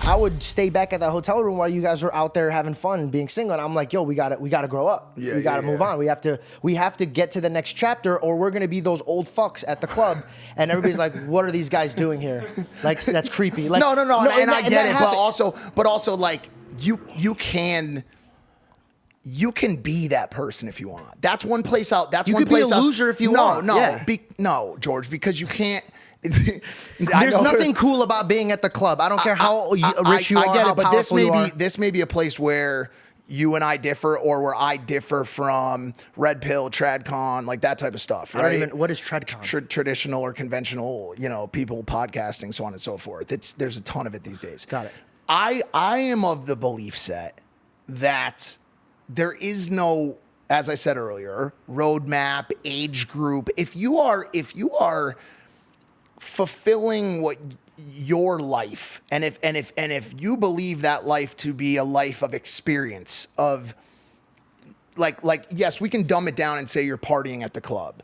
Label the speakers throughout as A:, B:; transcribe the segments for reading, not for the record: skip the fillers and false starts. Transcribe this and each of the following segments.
A: I would stay back at that hotel room while you guys were out there having fun, being single. And I'm like, yo, we gotta grow up. We gotta move on. We have to get to the next chapter, or we're gonna be those old fucks at the club. And everybody's like, what are these guys doing here? Like, that's creepy. Like,
B: no, and I get it, but also like you can be that person if you want. That's one place out. That's
A: you
B: one
A: could be
B: place
A: a
B: out.
A: loser if you want.
B: No, George, because you can't.
A: There's nothing cool about being at the club. I don't care how rich you are.
B: I get
A: how
B: it, but
A: powerful
B: this may be a place where you and I differ, or where I differ from Red Pill, TradCon, like that type of stuff. Right?
A: I don't even. What is TradCon?
B: Traditional or conventional, people podcasting, so on and so forth. There's a ton of it these days.
A: Got it. I
B: am of the belief set that there is no, as I said earlier, roadmap, age group. If you are fulfilling what your life, and if you believe that life to be a life of experience, of like yes, we can dumb it down and say you're partying at the club.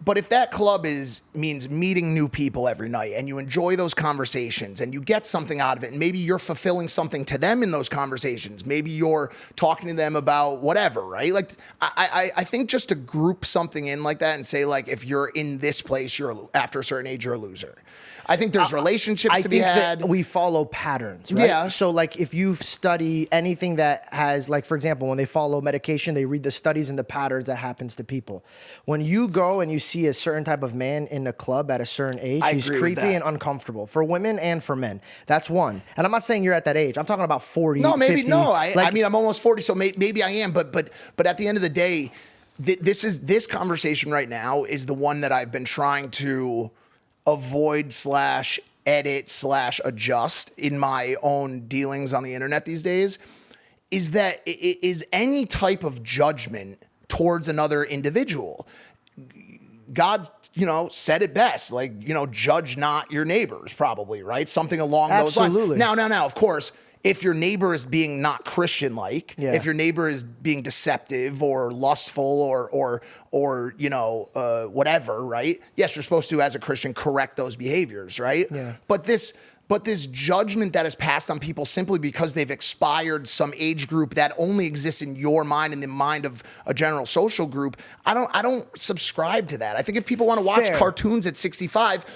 B: But if that club means meeting new people every night, and you enjoy those conversations and you get something out of it, and maybe you're fulfilling something to them in those conversations, maybe you're talking to them about whatever, right? Like I think just to group something in like that and say, like, if you're in this place, after a certain age, you're a loser. I think there's relationships to be had.
A: That we follow patterns, right?
B: Yeah.
A: So, like, if you study anything that has, like, for example, when they follow medication, they read the studies and the patterns that happens to people. When you go and you see a certain type of man in a club at a certain age, he's creepy and uncomfortable for women and for men. That's one. And I'm not saying you're at that age. I'm talking about 40,
B: No, maybe
A: 50.
B: no. I mean, I'm almost 40, so maybe I am. But at the end of the day, this conversation right now is the one that I've been trying to avoid / edit / adjust in my own dealings on the internet these days, is that is any type of judgment towards another individual. God, said it best, like, judge not your neighbors, probably, right? Something along those lines. Now, of course, if your neighbor is being not Christian-like, if your neighbor is being deceptive or lustful or whatever, right? Yes, you're supposed to, as a Christian, correct those behaviors, right?
A: Yeah.
B: But this judgment that is passed on people simply because they've expired some age group that only exists in your mind and the mind of a general social group, I don't subscribe to that. I think if people want to watch cartoons at 65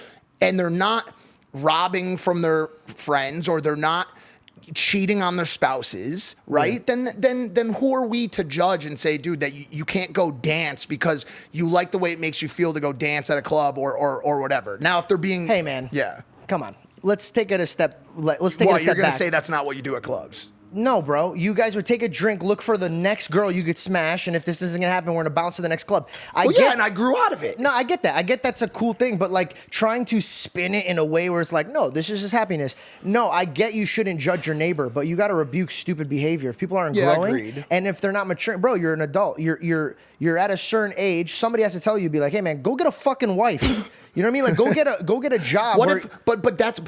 B: and they're not robbing from their friends, or they're not cheating on their spouses, right? Yeah. Then who are we to judge and say, dude, that you can't go dance because you like the way it makes you feel to go dance at a club or whatever. Now, if they're being,
A: hey man, come on, let's take it a step. Let's take it a step back.
B: You're gonna say that's not what you do at clubs?
A: No, bro. You guys would take a drink, look for the next girl you could smash, and if this isn't gonna happen, we're gonna bounce to the next club.
B: And I grew out of it.
A: No, I get that. I get that's a cool thing, but like trying to spin it in a way where it's like, no, this is just happiness. No, I get you shouldn't judge your neighbor, but you got to rebuke stupid behavior. If people aren't growing,
B: agreed.
A: And if they're not maturing, bro, you're an adult. You're at a certain age. Somebody has to tell you, be like, hey man, go get a fucking wife. You know what I mean? Like go get a job.
B: But that's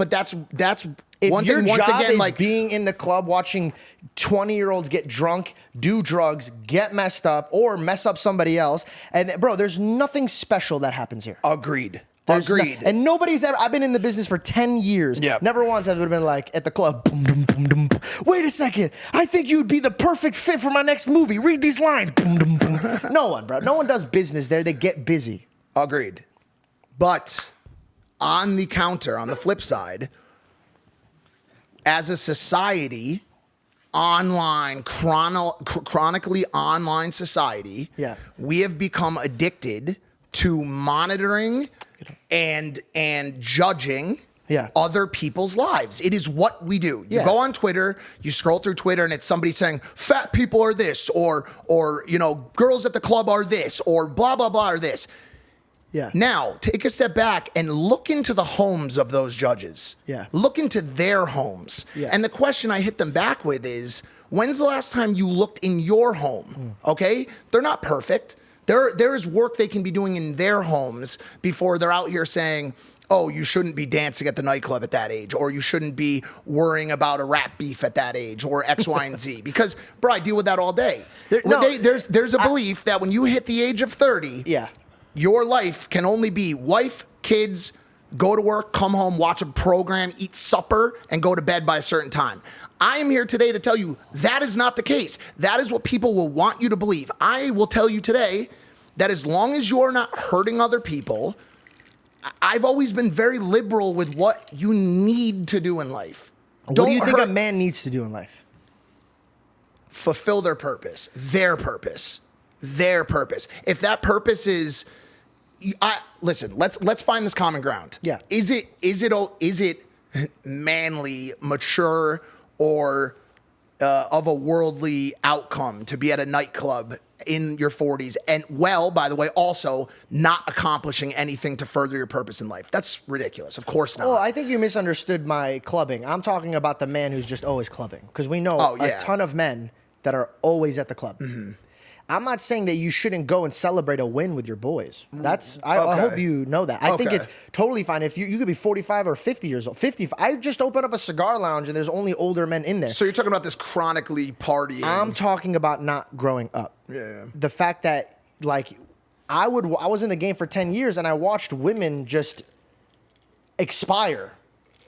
A: if
B: one
A: your
B: thing, once
A: job
B: again,
A: is
B: like
A: being in the club watching 20-year-olds get drunk, do drugs, get messed up, or mess up somebody else, and bro, there's nothing special that happens here.
B: Agreed.
A: And nobody's ever. I've been in the business for 10 years.
B: Yeah.
A: Never once have it been like at the club. Boom, boom, boom, boom, boom. Wait a second. I think you'd be the perfect fit for my next movie. Read these lines. Boom, boom, boom. No one, bro. No one does business there. They get busy.
B: Agreed. But on the counter, on the flip side, as a society, online, chronically online society, we have become addicted to monitoring and judging other people's lives. It is what we do. You go on Twitter, you scroll through Twitter, and it's somebody saying fat people are this, or girls at the club are this, or blah blah blah are this.
A: Yeah.
B: Now, take a step back and look into the homes of those judges.
A: Yeah.
B: Look into their homes.
A: Yeah.
B: And the question I hit them back with is, when's the last time you looked in your home? Okay? They're not perfect. There is work they can be doing in their homes before they're out here saying, oh, you shouldn't be dancing at the nightclub at that age, or you shouldn't be worrying about a rap beef at that age, or X, Y, and Z. Because, bro, I deal with that all day. There's a belief that when you hit the age of 30, your life can only be wife, kids, go to work, come home, watch a program, eat supper, and go to bed by a certain time. I am here today to tell you that is not the case. That is what people will want you to believe. I will tell you today that as long as you're not hurting other people, I've always been very liberal with what you need to do in life.
A: What do you think a man needs to do in life?
B: Fulfill their purpose, their purpose, their purpose. If that purpose is, listen, let's find this common ground.
A: Yeah.
B: Is it manly, mature, or of a worldly outcome to be at a nightclub in your 40s and, well, by the way, also not accomplishing anything to further your purpose in life? That's ridiculous. Of course not.
A: Well, I think you misunderstood my clubbing. I'm talking about the man who's just always clubbing, because we know a ton of men that are always at the club. Mm-hmm. I'm not saying that you shouldn't go and celebrate a win with your boys. I hope you know that. I think it's totally fine if you could be 45 or 50 years old. 50. I just opened up a cigar lounge and there's only older men in there.
B: So you're talking about this chronically partying.
A: I'm talking about not growing up.
B: Yeah.
A: The fact that, like, I was in the game for 10 years and I watched women just expire.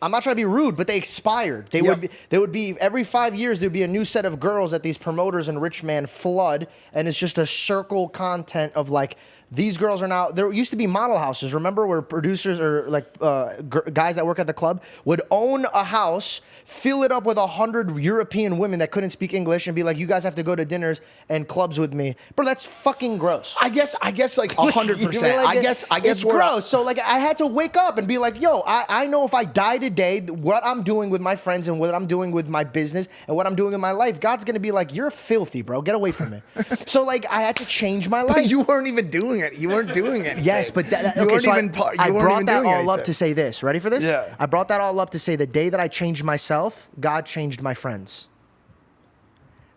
A: I'm not trying to be rude, but they expired. They would be every 5 years there'd be a new set of girls that these promoters and rich man flood, and it's just a circle content of, like, these girls are now. There used to be model houses. Remember, where producers or like guys that work at the club would own a house, fill it up with 100 European women that couldn't speak English, and be like, "You guys have to go to dinners and clubs with me." Bro, that's fucking gross.
B: I guess like 100%. I guess
A: it's gross. So, like, I had to wake up and be like, "Yo, I know if I die today, what I'm doing with my friends and what I'm doing with my business and what I'm doing in my life, God's gonna be like, you're filthy, bro. Get away from me." So, like, I had to change my life.
B: But you weren't even doing it. You weren't doing anything.
A: Yes, but
B: you weren't even.
A: I brought that all up to say this. Ready for this?
B: Yeah.
A: I brought that all up to say the day that I changed myself, God changed my friends.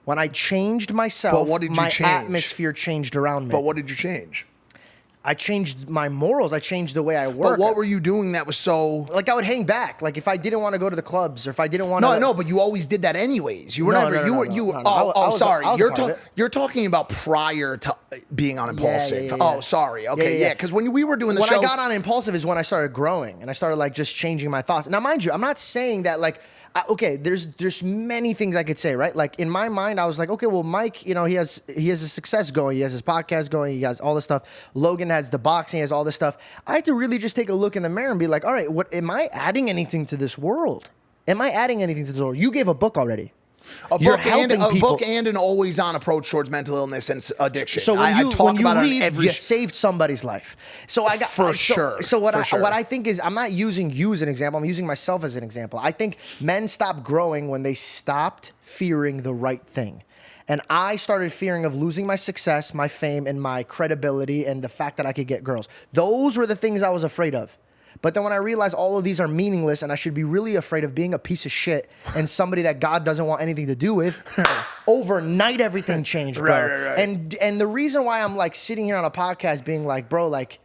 A: When I changed myself, my atmosphere changed around me.
B: But what did you change?
A: I changed my morals. I changed the way I work.
B: But what were you doing that was so...
A: Like, I would hang back. Like, if I didn't want to go to the clubs, or if I didn't want to...
B: No, but you always did that anyways. You were never... Sorry. You're talking about prior to being on Impulsive.
A: Yeah.
B: Oh, sorry. Okay, yeah. Because when we were doing the show...
A: When I got on Impulsive is when I started growing, and I started, like, just changing my thoughts. Now, mind you, I'm not saying that, like... Okay, there's many things I could say, right? Like, in my mind, I was like, okay, well, Mike, you know, he has a success going. He has his podcast going. He has all this stuff. Logan has the boxing. He has all this stuff. I had to really just take a look in the mirror and be like, all right, what am I adding anything to this world? Am I adding anything to this world? You gave a book already.
B: A book and an always-on approach towards mental illness and addiction.
A: So when you leave, you saved somebody's life. So I got
B: for sure.
A: So what I think is, I'm not using you as an example. I'm using myself as an example. I think men stop growing when they stopped fearing the right thing. And I started fearing of losing my success, my fame, and my credibility, and the fact that I could get girls. Those were the things I was afraid of. But then when I realized all of these are meaningless and I should be really afraid of being a piece of shit and somebody that God doesn't want anything to do with, overnight everything changed, bro.
B: Right.
A: And the reason why I'm, like, sitting here on a podcast being like, bro, like,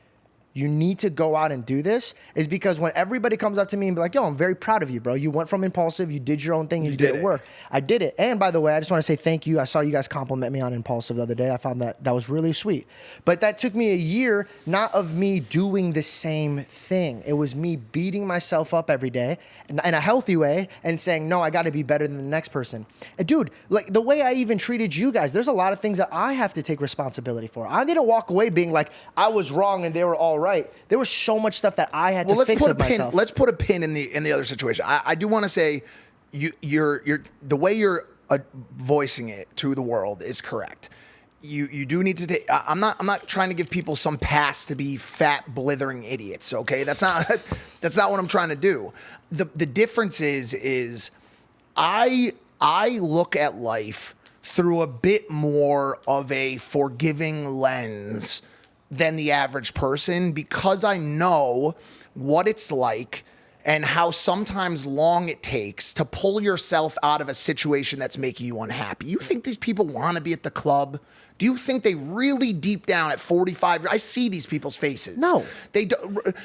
A: you need to go out and do this is because when everybody comes up to me and be like, yo, I'm very proud of you, bro. You went from Impulsive, you did your own thing, you did it work. I did it. And by the way, I just want to say thank you. I saw you guys compliment me on Impulsive the other day. I found that was really sweet. But that took me a year, not of me doing the same thing. It was me beating myself up every day in a healthy way and saying, no, I got to be better than the next person. And dude, like, the way I even treated you guys, there's a lot of things that I have to take responsibility for. I didn't walk away being like, I was wrong and they were all right. There was so much stuff that I had to fix with myself.
B: Let's put a pin in the other situation. I do want to say, you're the way you're voicing it to the world is correct. You do need to take. I'm not trying to give people some pass to be fat, blithering idiots. Okay, that's not what I'm trying to do. The difference is I look at life through a bit more of a forgiving lens than the average person, because I know what it's like and how sometimes long it takes to pull yourself out of a situation that's making you unhappy. You think these people want to be at the club? Do you think they really deep down at 45? I see these people's faces.
A: No,
B: they do.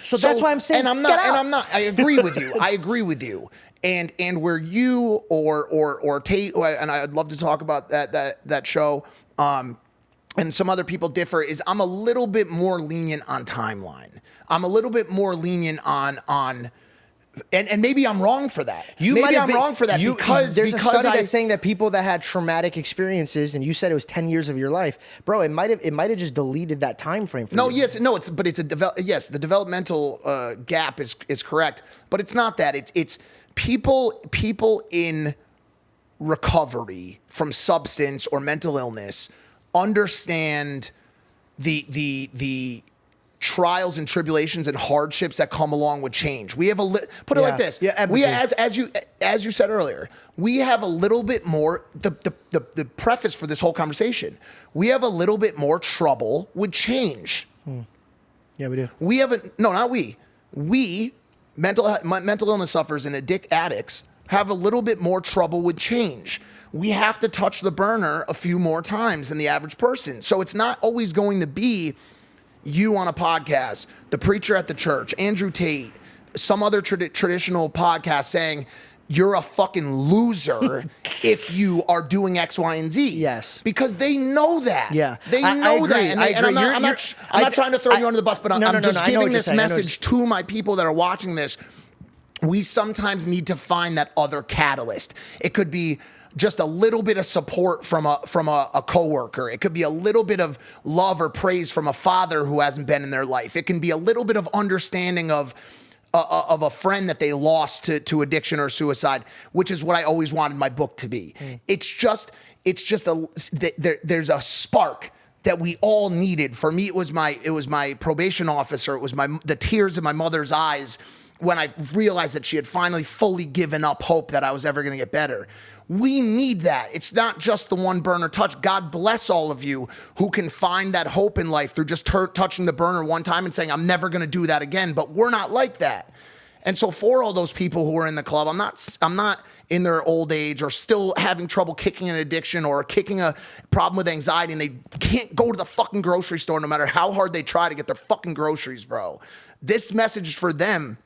A: So that's why I'm saying.
B: And I'm not. I agree with you. I agree with you. And where you or Tate, and I'd love to talk about that show. And some other people differ, is I'm a little bit more lenient on timeline. I'm a little bit more lenient on and maybe I'm wrong for that. Wrong for that because
A: there's a study that's saying that people that had traumatic experiences, and you said it was 10 years of your life, bro. It might have just deleted that time frame for you.
B: The developmental gap is correct, but it's not that. It's people in recovery from substance or mental illness understand the trials and tribulations and hardships that come along with change. We have put it like this.
A: Yeah,
B: we as you said earlier, we have a little bit more the preface for this whole conversation. We have a little bit more trouble with change.
A: Yeah, we do.
B: We haven't not we. We mental illness sufferers and addicts have a little bit more trouble with change. We have to touch the burner a few more times than the average person. So it's not always going to be you on a podcast, the preacher at the church, Andrew Tate, some other traditional podcast saying you're a fucking loser if you are doing X, Y, and Z.
A: Yes.
B: Because they know that.
A: Yeah.
B: They know that. And I'm not trying to throw you under the bus, but I'm just giving this message to my people that are watching this. We sometimes need to find that other catalyst. It could be just a little bit of support from a coworker. It could be a little bit of love or praise from a father who hasn't been in their life. It can be a little bit of understanding of a friend that they lost to addiction or suicide, which is what I always wanted my book to be. There's a spark that we all needed. For me, it was my probation officer. It was the tears in my mother's eyes when I realized that she had finally fully given up hope that I was ever going to get better. We need that. It's not just the one burner touch. God bless all of you who can find that hope in life through just touching the burner one time and saying, I'm never going to do that again. But we're not like that. And so for all those people who are in the club, I'm not in their old age or still having trouble kicking an addiction or kicking a problem with anxiety and they can't go to the fucking grocery store no matter how hard they try to get their fucking groceries, bro. This message is for them.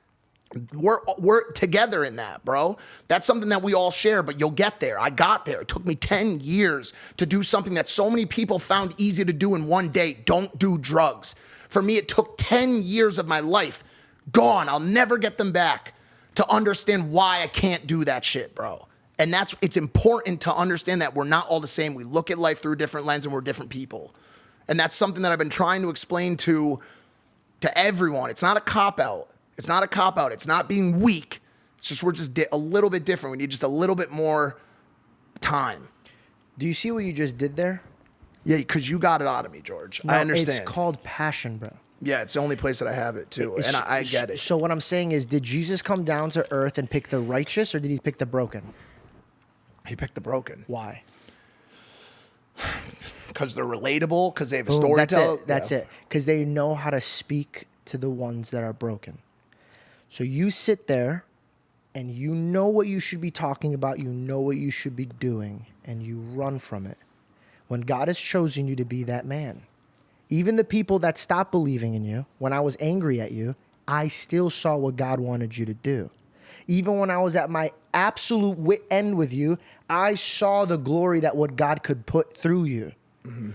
B: We're together in that, bro. That's something that we all share, but you'll get there. I got there. It took me 10 years to do something that so many people found easy to do in one day. Don't do drugs. For me, it took 10 years of my life. Gone. I'll never get them back to understand why I can't do that shit, bro. And it's important to understand that we're not all the same. We look at life through a different lens and we're different people. And that's something that I've been trying to explain to everyone. It's not a cop-out. It's not a cop-out. It's not being weak. It's just we're just a little bit different. We need just a little bit more time.
A: Do you see what you just did there?
B: Yeah, because you got it out of me, George.
A: No,
B: I understand.
A: It's called passion, bro.
B: Yeah, it's the only place that I have it, too. And I get it.
A: So what I'm saying is, did Jesus come down to earth and pick the righteous, or did he pick the broken?
B: He picked the broken.
A: Why?
B: Because they're relatable, because they have a story to tell.
A: That's it. Because they know how to speak to the ones that are broken. So you sit there and you know what you should be talking about, you know what you should be doing, and you run from it. When God has chosen you to be that man. Even the people that stopped believing in you, when I was angry at you, I still saw what God wanted you to do. Even when I was at my absolute wit end with you, I saw the glory that what God could put through you. Mm-hmm.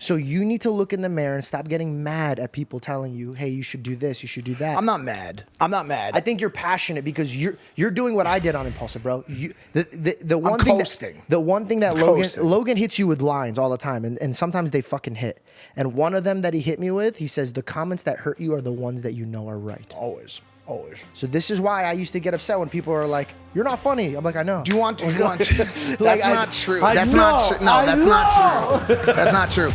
A: So you need to look in the mirror and stop getting mad at people telling you, hey, you should do this, you should do that.
B: I'm not mad. I
A: think you're passionate because you're doing what I did on Impulsive, bro. The one thing that Logan hits you with lines all the time, and sometimes they fucking hit. And one of them that he hit me with, he says, the comments that hurt you are the ones that you know are right.
B: Always.
A: So this is why I used to get upset when people are like, you're not funny. I'm like, I know.
B: Do you want to? That's not true. That's not true. No, that's not true. That's not true.